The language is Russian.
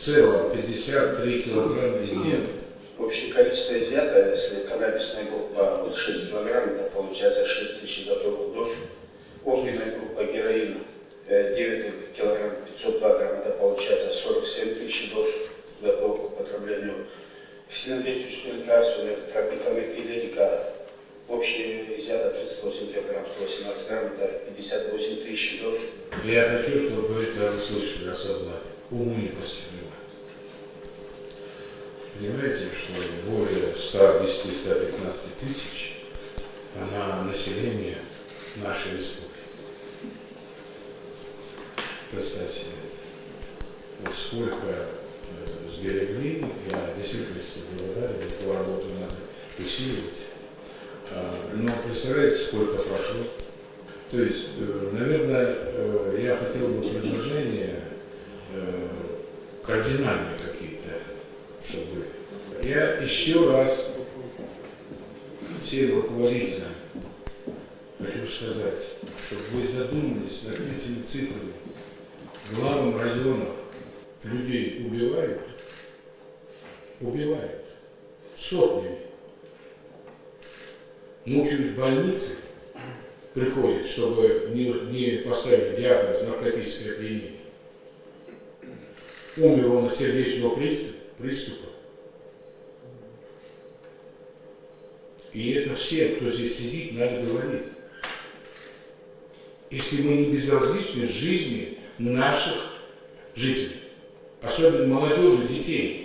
В целом 53 килограмма изъято. Общее количество изъято, если каннабисная группа вот 6 килограмм, это получается 6000 готовых доз. Огненная группа героина 9 килограмм 502 грамм, это получается 47 тысяч доз готовых к употреблению. Сильнодействующие лекарства, это тропиковик и ледика, общее изъято 38 килограмм 118 грамм, это 58 тысяч доз. Я хочу, чтобы вы это услышали, осознали. Уму непостижимо. Понимаете, что более 110-115 тысяч на население нашей республики. Представьте себе это. Вот сколько сберегли, я действительно благодарен, эту работу надо усиливать. Но представляете, сколько прошло. То есть, наверное, я хотел бы предложения кардинальные какие-то, чтобы... Я еще раз всем руководителям хочу сказать, чтобы вы задумались над этими цифрами. Главам районов людей убивают сотнями. Мучают больницы, приходят, чтобы не поставить диагноз наркотическое опьянение. Умер он от сердечного приступа. И это все, кто здесь сидит, надо говорить. Если мы не безразличны жизни наших жителей, особенно молодежи, детей,